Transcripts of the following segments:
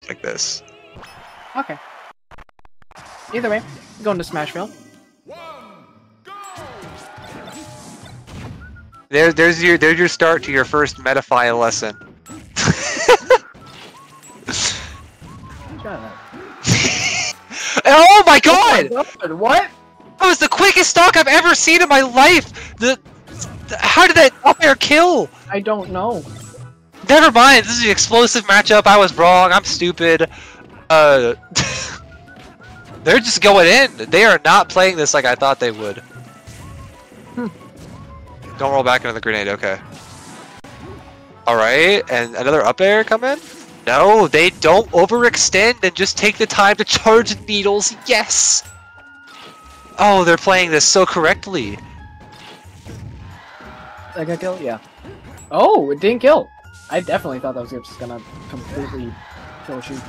like this. Okay. Either way, going to Smashville. There's your start to your first Metafile lesson. Shut up. Oh my god! Oh my god! What? That was the quickest stock I've ever seen in my life! How did that up air kill? I don't know. Never mind, this is an explosive matchup, I was wrong, I'm stupid. They're just going in. They are not playing this like I thought they would. Don't roll back into the grenade, okay. Alright, and another up air come in? No, they don't overextend and just take the time to charge needles, yes! Oh, they're playing this so correctly. I got killed? Yeah. Oh, it didn't kill. I definitely thought that was just gonna completely kill Sheik.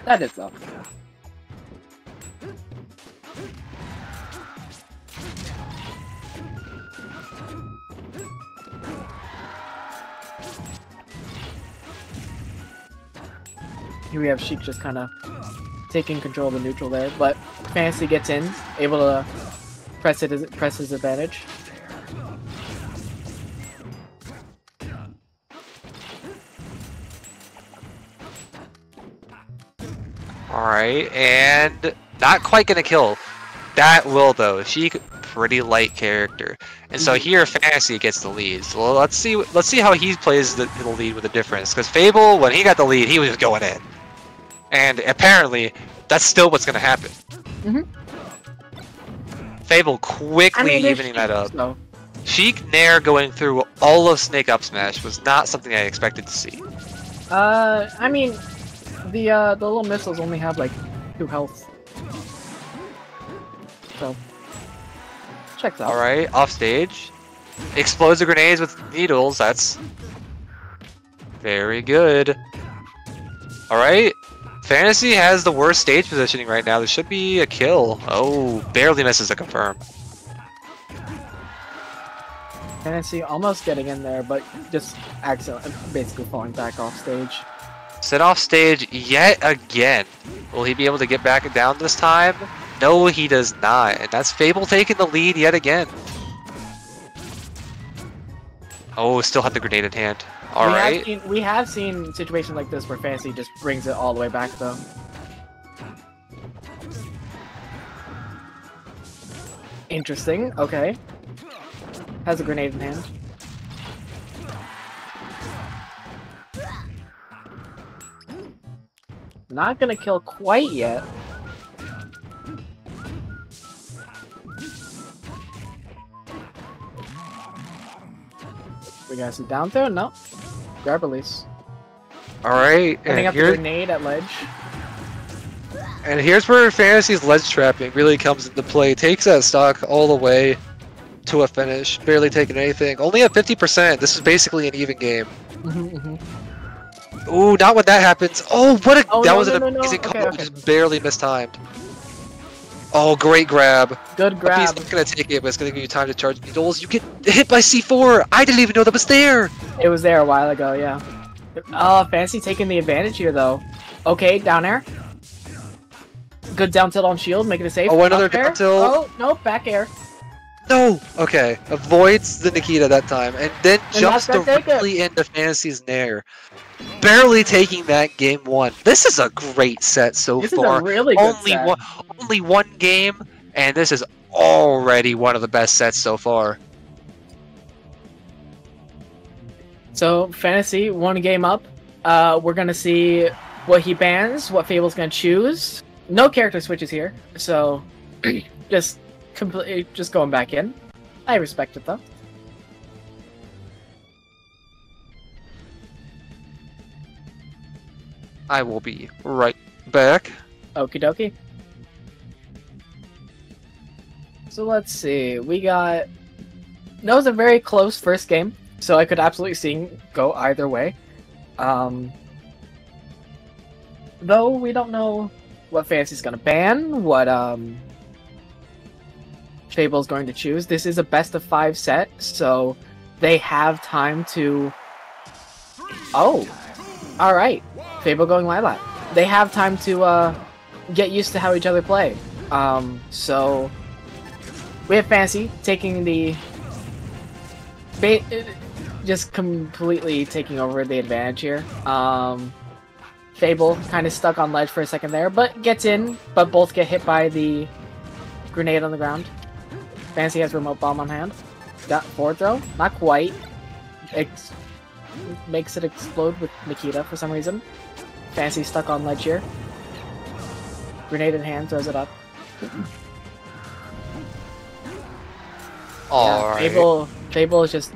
That did suck. Here we have Sheik just kind of taking control of the neutral there, but Fantasy gets in, able to press his advantage. Alright, and not quite gonna kill. That will though. Sheik, pretty light character. And so here Fantasy gets the lead. So let's see how he plays the lead with a difference. Because Fable, when he got the lead, he was just going in. And apparently, that's still what's gonna happen. Fable quickly evening that up. So. Sheik Nair going through all of Snake Up Smash was not something I expected to see. I mean, the little missiles only have like 2 health. So, checks out. Alright, off stage. Explodes the grenades with needles, that's very good. Alright, Fantasy has the worst stage positioning right now. There should be a kill. Oh, barely misses a confirm. Fantasy almost getting in there, but just accidentally, basically falling back off stage. Sit off stage yet again. Will he be able to get back down this time? No, he does not. And that's Fable taking the lead yet again. Oh, still had the grenade in hand. Alright. We have seen situations like this where Fantasy just brings it all the way back, though. Interesting, okay. Has a grenade in hand. Not gonna kill quite yet. We got some down throw? No. Grab release. Alright, Ending up the grenade at ledge. And here's where Fantasy's ledge trapping really comes into play. Takes that stock all the way to a finish, barely taking anything. Only at 50%. This is basically an even game. Ooh, not when that happens. Oh, what a that was an amazing combo, just barely mistimed. Oh, great grab. Good grab. He's not gonna take it, but it's gonna give you time to charge needles. You get hit by C4. I didn't even know that was there. It was there a while ago, yeah. Oh, Fantasy taking the advantage here though. Okay, down air. Good down tilt on shield, making it safe. Oh, another down tilt. Oh, no, back air. No! Okay, avoids the Nikita that time, and then jumps directly into Fantasy's Nair. Barely taking that game 1. This is a great set so far. This is a really good set. Only one game, and this is already one of the best sets so far. So, Fantasy, 1 game up. We're gonna see what he bans, what Fable's gonna choose. No character switches here, so just completely just going back in. I respect it though. I will be right back. Okie dokie. So let's see. We got. That was a very close first game, so I could absolutely see go either way. Though we don't know what Fantasy's gonna ban, what Fable's going to choose. This is a best of 5 set, so they have time to. Oh, All right, Fable going Lilac. They have time to get used to how each other play. So we have Fantasy taking the just completely taking over the advantage here. Fable kind of stuck on ledge for a second there, but gets in, but both get hit by the grenade on the ground. Fantasy has remote bomb on hand. Got forward throw, not quite. Makes it explode with Nikita for some reason. Fantasy stuck on ledge here. Grenade in hand, throws it up. Alright. Fable is just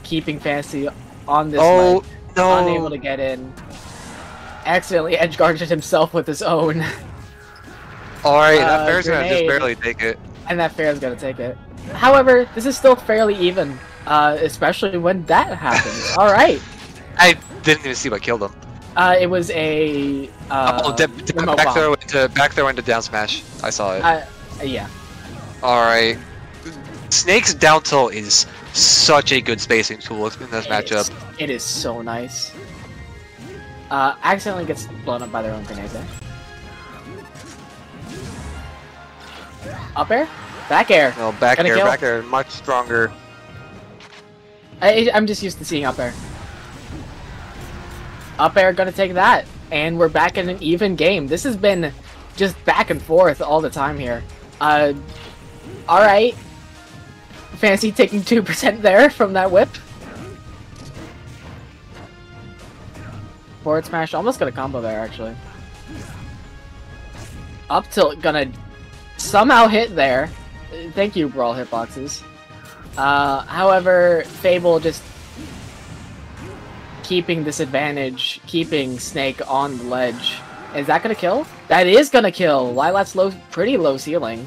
keeping Fantasy on this ledge. No. Unable to get in. Accidentally edgeguarded himself with his own. Alright, that fair's gonna just barely take it. And that fair's gonna take it. However, this is still fairly even. Especially when that happens. Alright. I didn't even see what killed him. It was a back throw into down smash. I saw it. Yeah. Alright. Snake's down tilt is such a good spacing tool in this matchup. It is so nice. Accidentally gets blown up by their own grenade there. Up air? Back air. No, back air, much stronger. I'm just used to seeing up air. Up air gonna take that. And we're back in an even game. This has been just back and forth all the time here. Alright. Fantasy taking 2% there from that whip. Forward smash, almost got a combo there actually. Up tilt gonna somehow hit there. Thank you, Brawl hitboxes. However, Fable just keeping this advantage, keeping Snake on the ledge. Is that gonna kill? That is gonna kill! Lilat's pretty low ceiling.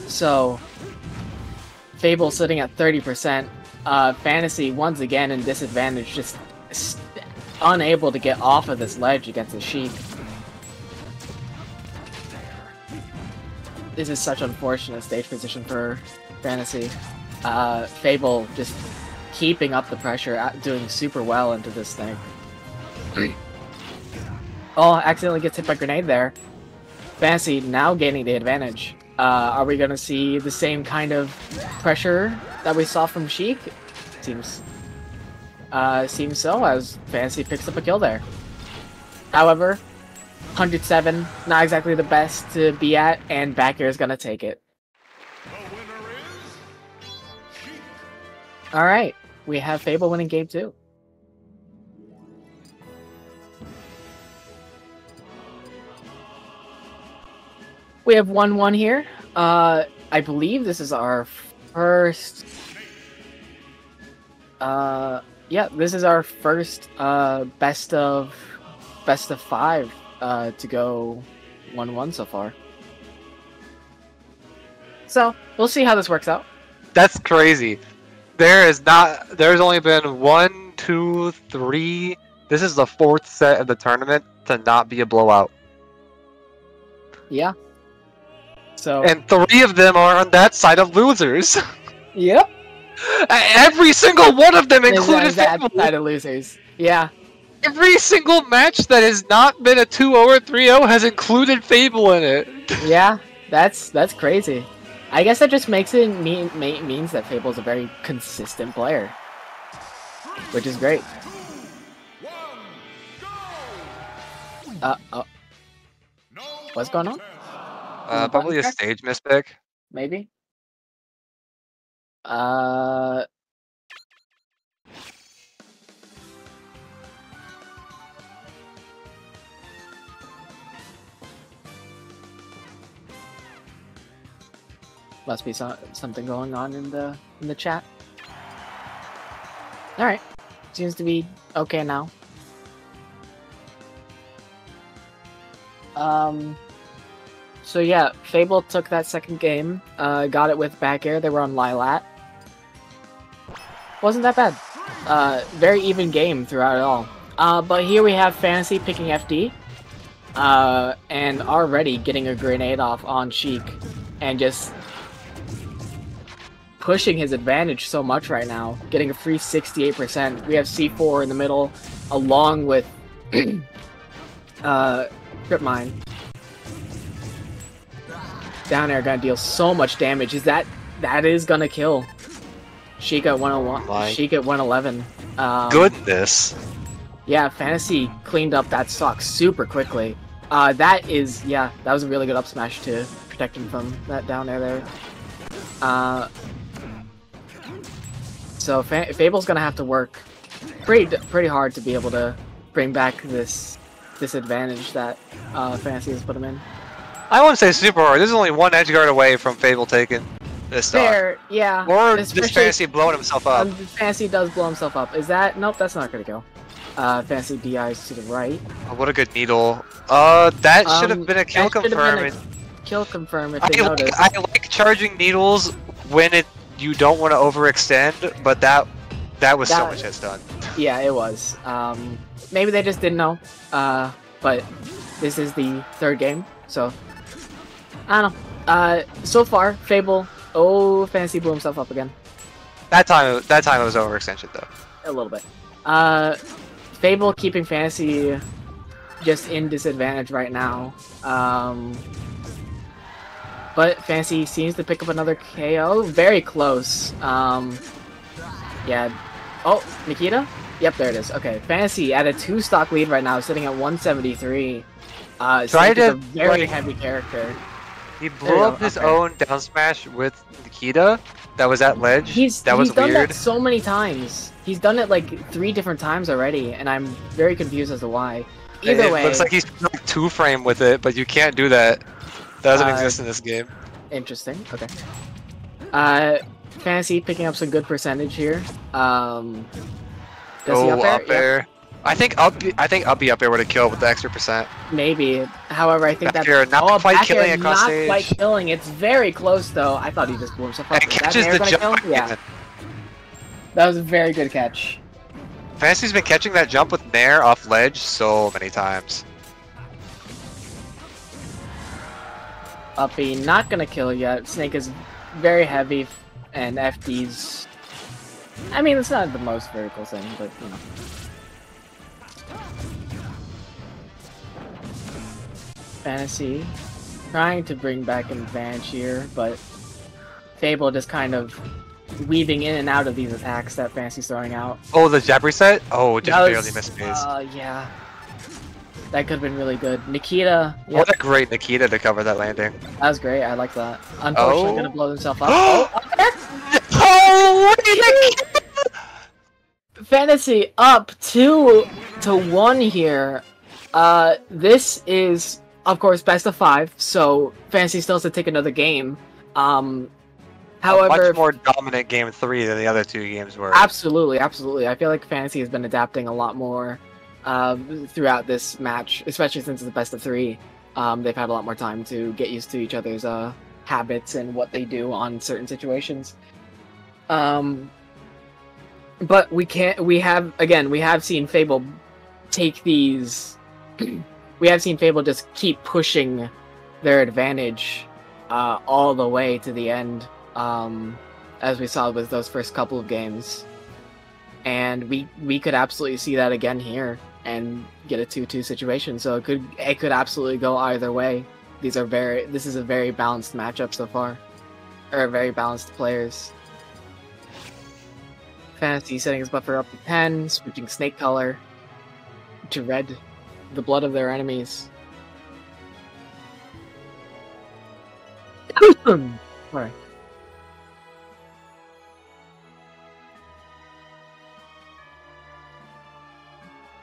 So, Fable sitting at 30%. Fantasy, once again, in disadvantage, just unable to get off of this ledge against the Sheik. This is such unfortunate stage position for Fantasy. Fable just keeping up the pressure, doing super well into this thing. Oh, accidentally gets hit by grenade there. Fantasy now gaining the advantage. Are we gonna see the same kind of pressure that we saw from Sheik? Seems so, as Fantasy picks up a kill there. However, 107, not exactly the best to be at, and back air is gonna take it. Alright, we have Fable winning game 2. We have 1-1 here. I believe this is our first... yeah, this is our first best of 5 to go 1-1 so far. So, we'll see how this works out. That's crazy. There's only been 1, 2, 3. This is the 4th set of the tournament to not be a blowout. Yeah. So. And 3 of them are on that side of losers. Yep. Every single one of them included that side of losers. Yeah. Every single match that has not been a 2-0 or 3-0 has included Fable in it. Yeah, that's crazy. I guess that just makes it means that Fable's a very consistent player, which is great. What's going on? Probably a stage mispick. Maybe. Must be something going on in the chat. All right, seems to be okay now. So yeah, Fable took that second game, got it with back air. They were on Lilat. Wasn't that bad. Very even game throughout it all. But here we have Fantasy picking FD, and already getting a grenade off on Sheik, and just pushing his advantage so much right now, getting a free 68%. We have C4 in the middle, along with Trip Mine. Down air gonna deal so much damage. That is gonna kill. Sheik at 101. Sheik at 111. Goodness. Yeah, Fantasy cleaned up that stock super quickly. That was a really good up smash to protect him from that down air there. So Fable's gonna have to work pretty hard to be able to bring back this disadvantage that Fantasy has put him in. I wouldn't say super hard. There's only one edge guard away from Fable taking this stock. Fair, yeah. Or just Fantasy blowing himself up. Fantasy does blow himself up. Is that... Nope, that's not gonna go. Fantasy DIs to the right. Oh, what a good needle. That should have been a kill confirm. Kill confirm if they noticed. I like charging needles when you don't want to overextend, but that was so much hit stun. Yeah, it was. Maybe they just didn't know. But this is the third game, so I don't know. So far, Fable. Oh, Fantasy blew himself up again. That time it was overextension though. A little bit. Fable keeping Fantasy just in disadvantage right now. But Fantasy seems to pick up another KO. Very close. Yeah. Oh, Nikita? Yep, there it is. Okay, Fantasy at a 2-stock lead right now, sitting at 173. Sheik is a very heavy character. He blew up his own down smash with Nikita. That was at ledge. He's done that so many times. He's done it like 3 different times already, and I'm very confused as to why. Either way, it looks like he's like 2-frame with it, but you can't do that. That doesn't exist in this game. Interesting. Okay. Fantasy picking up some good percentage here. Does he up air? Yep. I think up be up air would have killed with the extra percent. Maybe. However, I think back air, not quite killing across stage. Not quite killing. It's very close though. I thought he just blew himself up. And catches the jump. Yeah. That was a very good catch. Fantasy's been catching that jump with Nair off ledge so many times. Uppy not gonna kill yet. Snake is very heavy, and FD's. I mean, it's not the most vertical thing, but you know. Fantasy trying to bring back an advantage here, but Fable just kind of weaving in and out of these attacks that Fantasy's throwing out. Oh, the jab reset? Oh, just barely missed phase. Yeah. That could have been really good. Nikita. Yep. What a great Nikita to cover that landing. That was great. I like that. Unfortunately, gonna blow himself up. Fantasy up 2-1 here. This is, of course, best of 5. So Fantasy still has to take another game. However, much more dominant game 3 than the other 2 games were. Absolutely, absolutely. I feel like Fantasy has been adapting a lot more throughout this match, especially since it's the best of 3. They've had a lot more time to get used to each other's habits and what they do on certain situations. But we have seen Fable take these. We have seen Fable just keep pushing their advantage all the way to the end, as we saw with those first couple of games. And we could absolutely see that again here and get a 2-2 situation. So it could absolutely go either way. This is a very balanced matchup so far, or very balanced players. Fantasy setting his buffer up to 10, switching snake color to red, the blood of their enemies. Sorry.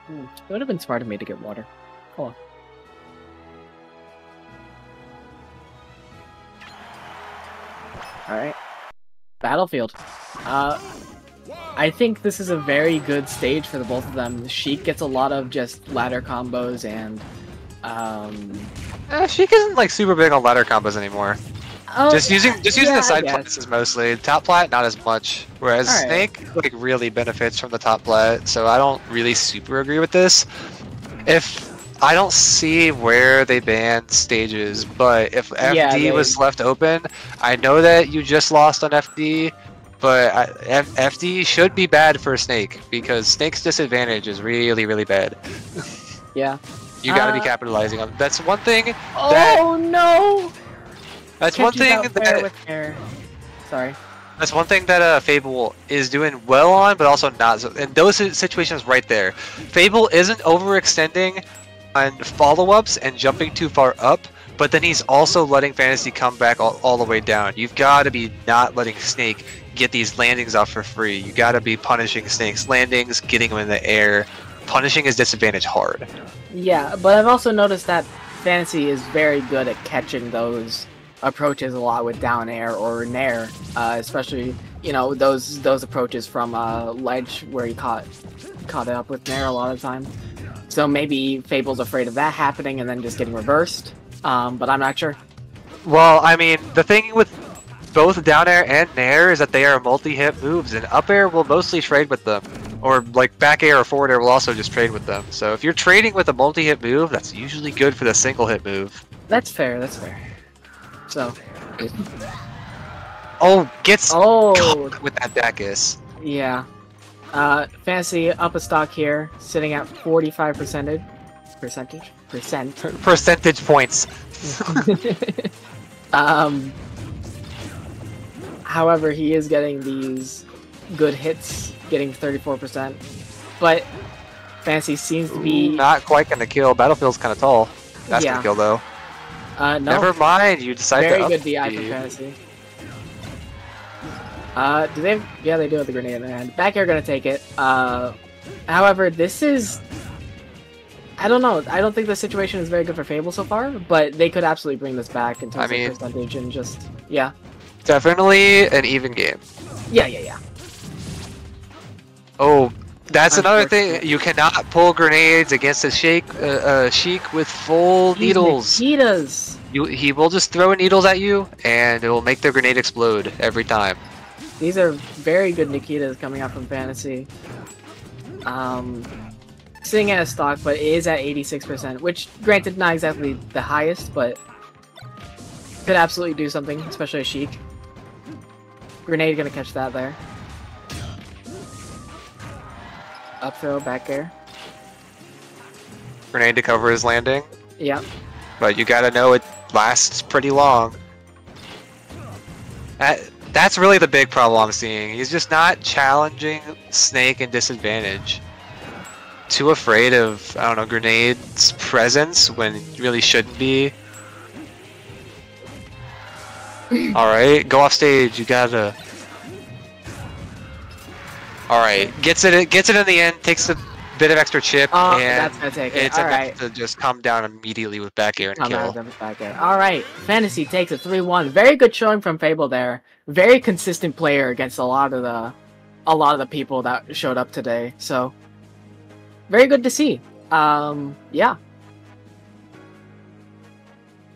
It would have been smart of me to get water. Hold on. Alright. Battlefield. I think this is a very good stage for the both of them. Sheik gets a lot of just ladder combos and Sheik isn't like super big on ladder combos anymore. Just using the side plats mostly. Top plat not as much. Whereas Snake like really benefits from the top plat, so I don't really super agree with this. I don't see where they banned stages, but if FD was left open, I know that you just lost on FD, but FD should be bad for Snake because Snake's disadvantage is really, really bad. Yeah. You gotta be capitalizing on. That's one thing. Oh no! That's one thing Sorry. That's one thing that Fable is doing well on, but also not. So, in those situations right there, Fable isn't overextending on follow-ups and jumping too far up, but then he's also letting Fantasy come back all the way down. You've got to be not letting Snake get these landings off for free. You got to be punishing Snake's landings, getting him in the air, punishing his disadvantage hard. Yeah, but I've also noticed that Fantasy is very good at catching those approaches a lot with down air or nair, especially those approaches from ledge where he caught it up with nair a lot of the time. So maybe Fable's afraid of that happening and then just getting reversed, but I'm not sure. Well, I mean, the thing with both down air and nair is that they are multi-hit moves, and up air will mostly trade with them, or like back air or forward air will also just trade with them. So if you're trading with a multi-hit move, that's usually good for the single-hit move. That's fair. That's fair. So. Gets cooked with that Dacus. Yeah. Fantasy up a stock here, sitting at 45%. Percentage points. However, he is getting these good hits, getting 34%. But Fantasy seems to be not quite gonna kill. Battlefield's kind of tall. That's gonna kill though. No. Never mind. You decide very to good DI for Fantasy. Do they? Yeah, they do have the grenade in their hand. Back air gonna take it. However, this is. I don't know. I don't think the situation is very good for Fable so far, but they could absolutely bring this back in terms of percentage and just Definitely an even game. Yeah. Oh, that's another thing. You cannot pull grenades against a Sheik with full needles. Nikitas. He will just throw needles at you, and it will make the grenade explode every time. These are very good Nikitas coming out from Fantasy. Sitting at a stock, but it is at 86%, which, granted, not exactly the highest, but could absolutely do something, especially a Sheik. Grenade gonna catch that there. Up throw, back air. Grenade to cover his landing. Yep. But you gotta know it lasts pretty long. That's really the big problem I'm seeing. He's just not challenging Snake and disadvantage. Too afraid of, I don't know, Grenade's presence when it really shouldn't be. Alright, go off stage, you gotta... Alright, gets it in the end, takes a bit of extra chip, and that's gonna take it. It's enough to just come down immediately with back air and kill. Alright, Fantasy takes a 3-1. Very good showing from Fable there. Very consistent player against a lot of the people that showed up today, so very good to see. Yeah.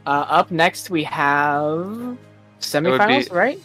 Up next we have semifinals, right?